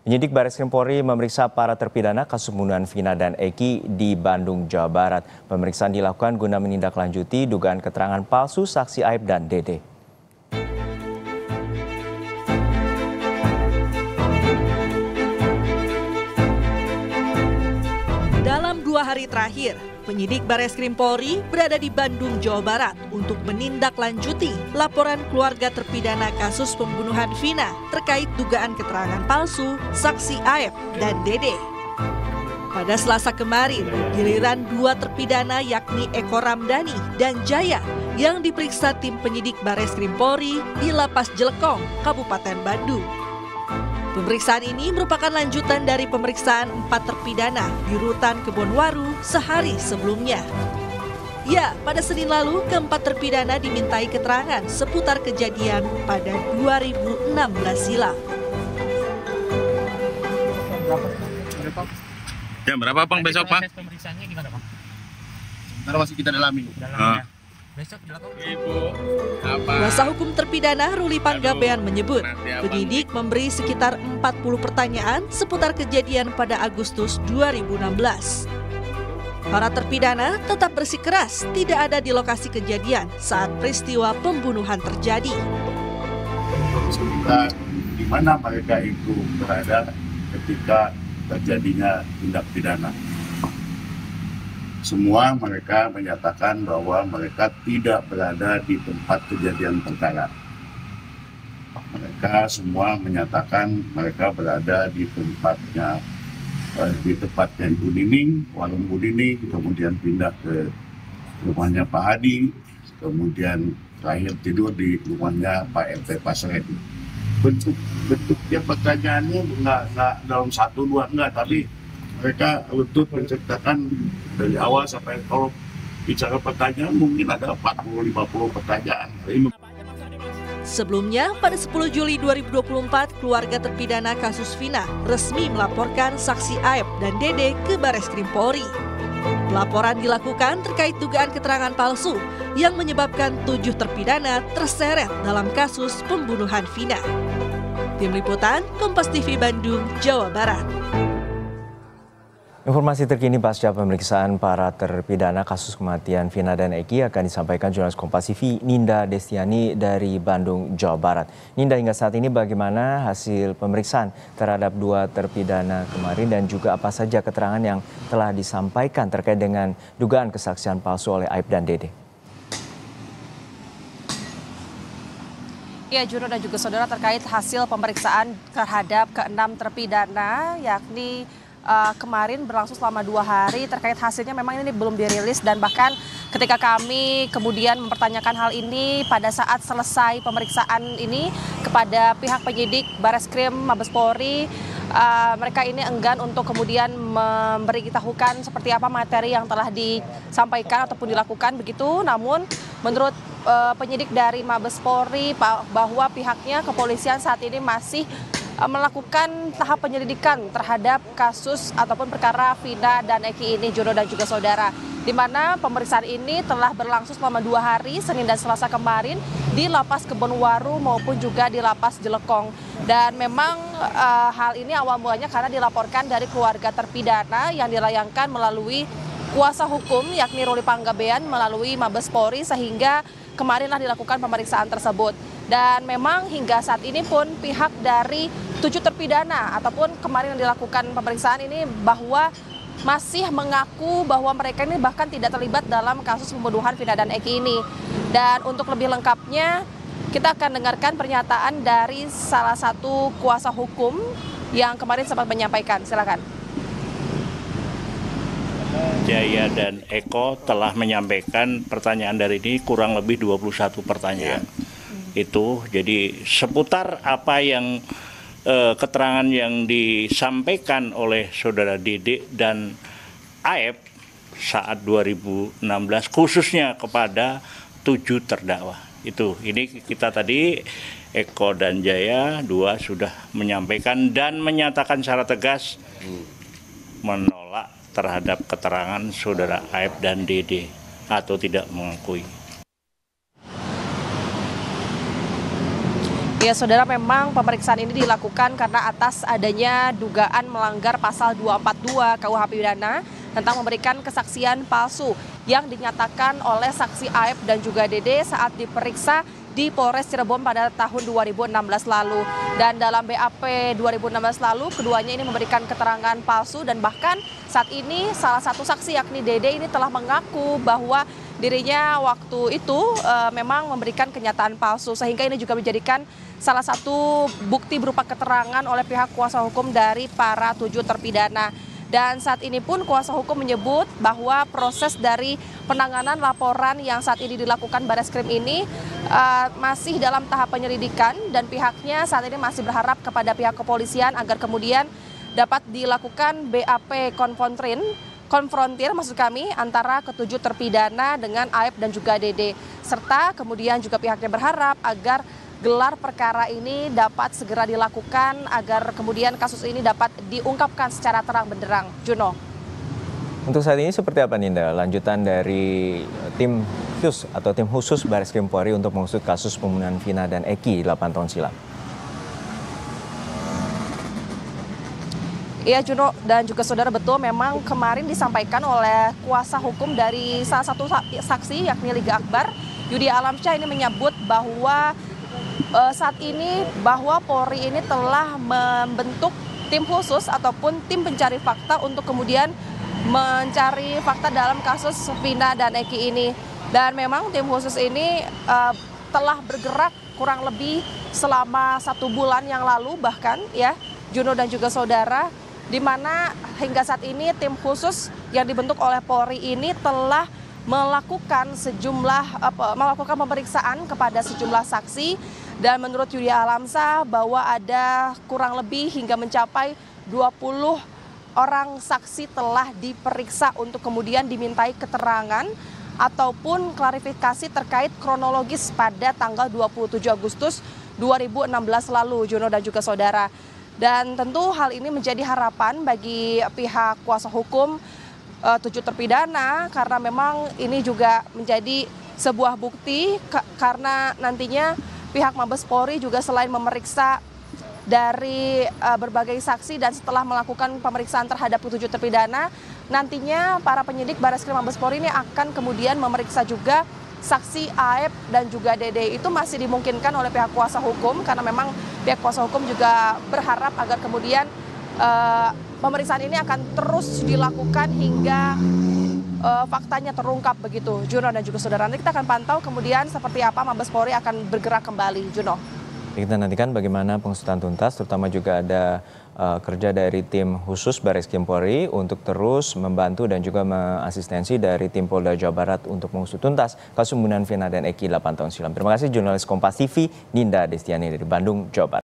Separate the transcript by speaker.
Speaker 1: Penyidik Barreskrim Polri memeriksa para terpidana kasus pembunuhan Vina dan Eki di Bandung, Jawa Barat. Pemeriksaan dilakukan guna menindaklanjuti dugaan keterangan palsu saksi Aib dan Dede.
Speaker 2: Dalam 2 hari terakhir, penyidik Barreskrim Polri berada di Bandung, Jawa Barat untuk menindaklanjuti laporan keluarga terpidana kasus pembunuhan Vina terkait dugaan keterangan palsu saksi Aib dan Dede. Pada Selasa kemarin, giliran 2 terpidana yakni Eko Ramdhani dan Jaya yang diperiksa tim penyidik Barreskrim Polri di Lapas Jelekong, Kabupaten Bandung. Pemeriksaan ini merupakan lanjutan dari pemeriksaan 4 terpidana di Rutan Kebonwaru sehari sebelumnya. Ya, pada Senin lalu keempat terpidana dimintai keterangan seputar kejadian pada 2016 silam.
Speaker 3: Jam berapa Bang besok Pak?
Speaker 4: Pemeriksaannya gimana Bang?
Speaker 3: Karena masih kita dalami.
Speaker 4: Besok dilakukan.
Speaker 3: Ibu, apa?
Speaker 2: Kuasa hukum terpidana Ruli Panggabean menyebut penyidik memberi sekitar 40 pertanyaan seputar kejadian pada Agustus 2016. Para terpidana tetap bersikeras tidak ada di lokasi kejadian saat peristiwa pembunuhan terjadi.
Speaker 5: Sekitar di mana mereka itu berada ketika terjadinya tindak pidana. Semua mereka menyatakan bahwa mereka tidak berada di tempat kejadian perkara. Mereka semua menyatakan mereka berada di tempatnya Ibu Nining, warung Bu Nining, kemudian pindah ke rumahnya Pak Hadi, kemudian terakhir tidur di rumahnya Pak RT Pasren. Bentuknya pertanyaannya nggak dalam 1-2 enggak, tapi mereka untuk menceritakan dari awal sampai kalau bicara pertanyaan mungkin ada 40-50 pertanyaan.
Speaker 2: Sebelumnya, pada 10 Juli 2024, keluarga terpidana kasus Vina resmi melaporkan saksi Aib dan Dede ke Barreskrim Polri. Laporan dilakukan terkait dugaan keterangan palsu yang menyebabkan 7 terpidana terseret dalam kasus pembunuhan Vina. Tim Liputan, Kompas TV Bandung, Jawa Barat.
Speaker 1: Informasi terkini pasca pemeriksaan para terpidana kasus kematian Vina dan Eki akan disampaikan jurnalis Kompas TV Ninda Destiani dari Bandung, Jawa Barat. Ninda, hingga saat ini bagaimana hasil pemeriksaan terhadap 2 terpidana kemarin dan juga apa saja keterangan yang telah disampaikan terkait dengan dugaan kesaksian palsu oleh Aib dan Dede?
Speaker 6: Ya, Juno dan juga saudara, terkait hasil pemeriksaan terhadap ke-6 terpidana yakni kemarin berlangsung selama 2 hari. Terkait hasilnya memang ini belum dirilis, dan bahkan ketika kami kemudian mempertanyakan hal ini pada saat selesai pemeriksaan ini kepada pihak penyidik Barreskrim Mabes Polri, mereka ini enggan untuk kemudian memberitahukan seperti apa materi yang telah disampaikan ataupun dilakukan begitu. Namun menurut penyidik dari Mabes Polri bahwa pihaknya kepolisian saat ini masih melakukan tahap penyelidikan terhadap kasus ataupun perkara Vina dan Eki ini, Jono dan juga saudara, di mana pemeriksaan ini telah berlangsung selama 2 hari, Senin dan Selasa kemarin, di Lapas Kebonwaru maupun juga di Lapas Jelekong. Dan memang hal ini awal mulanya karena dilaporkan dari keluarga terpidana yang dilayangkan melalui kuasa hukum yakni Ruli Panggabean melalui Mabes Polri, sehingga kemarinlah dilakukan pemeriksaan tersebut. Dan memang hingga saat ini pun pihak dari 7 terpidana ataupun kemarin yang dilakukan pemeriksaan ini bahwa masih mengaku bahwa mereka ini bahkan tidak terlibat dalam kasus pembunuhan Vina dan Eki ini. Dan untuk lebih lengkapnya kita akan dengarkan pernyataan dari salah satu kuasa hukum yang kemarin sempat menyampaikan. Silakan.
Speaker 7: Jaya dan Eko telah menyampaikan pertanyaan dari ini kurang lebih 21 pertanyaan. Itu jadi seputar apa yang keterangan yang disampaikan oleh saudara Dede dan Aib saat 2016 khususnya kepada 7 terdakwa. Itu ini kita tadi Eko dan Jaya 2 sudah menyampaikan dan menyatakan secara tegas menolak terhadap keterangan saudara Aib dan Dede atau tidak mengakui.
Speaker 6: Ya, saudara, memang pemeriksaan ini dilakukan karena atas adanya dugaan melanggar pasal 242 KUH Pidana tentang memberikan kesaksian palsu yang dinyatakan oleh saksi Aep dan juga Dede saat diperiksa di Polres Cirebon pada tahun 2016 lalu. Dan dalam BAP 2016 lalu, keduanya ini memberikan keterangan palsu dan bahkan saat ini salah satu saksi yakni Dede ini telah mengaku bahwa dirinya waktu itu memang memberikan kenyataan palsu, sehingga ini juga menjadikan salah satu bukti berupa keterangan oleh pihak kuasa hukum dari para 7 terpidana. Dan saat ini pun kuasa hukum menyebut bahwa proses dari penanganan laporan yang saat ini dilakukan Bareskrim ini masih dalam tahap penyelidikan dan pihaknya saat ini masih berharap kepada pihak kepolisian agar kemudian dapat dilakukan BAP konfrontir maksud kami antara ketujuh terpidana dengan Aep dan juga Dede. Serta kemudian juga pihaknya berharap agar gelar perkara ini dapat segera dilakukan agar kemudian kasus ini dapat diungkapkan secara terang benderang. Juno.
Speaker 1: Untuk saat ini seperti apa Ninda lanjutan dari tim khusus Bareskrim Polri untuk mengusut kasus pembunuhan Vina dan Eki 8 tahun silam?
Speaker 6: Iya, Juno dan juga saudara, betul memang kemarin disampaikan oleh kuasa hukum dari salah satu saksi yakni Liga Akbar, Yudi Alamsyah, ini menyebut bahwa saat ini bahwa Polri ini telah membentuk tim khusus ataupun tim pencari fakta untuk kemudian mencari fakta dalam kasus Vina dan Eki ini. Dan memang tim khusus ini telah bergerak kurang lebih selama 1 bulan yang lalu bahkan ya, Juno dan juga saudara, di mana hingga saat ini tim khusus yang dibentuk oleh Polri ini telah melakukan pemeriksaan kepada sejumlah saksi. Dan menurut Yudi Alamsyah bahwa ada kurang lebih hingga mencapai 20 orang saksi telah diperiksa untuk kemudian dimintai keterangan ataupun klarifikasi terkait kronologis pada tanggal 27 Agustus 2016 lalu, Juno dan juga saudara. Dan tentu hal ini menjadi harapan bagi pihak kuasa hukum 7 terpidana karena memang ini juga menjadi sebuah bukti karena nantinya pihak Mabes Polri juga selain memeriksa dari berbagai saksi dan setelah melakukan pemeriksaan terhadap 7 terpidana, nantinya para penyidik Bareskrim Mabes Polri ini akan kemudian memeriksa juga saksi Aep dan juga Dede. Itu masih dimungkinkan oleh pihak kuasa hukum karena memang pihak kuasa hukum juga berharap agar kemudian pemeriksaan ini akan terus dilakukan hingga faktanya terungkap begitu, Juno dan juga saudara. Nanti kita akan pantau kemudian seperti apa Mabes Polri akan bergerak kembali, Juno.
Speaker 1: Kita nantikan bagaimana pengusutan tuntas, terutama juga ada kerja dari tim khusus Bareskrim Polri untuk terus membantu dan juga mengasistensi dari tim Polda Jawa Barat untuk mengusut tuntas kasus pembunuhan Vina dan Eki 8 tahun silam. Terima kasih jurnalis Kompas TV Ninda Destiani dari Bandung, Jawa Barat.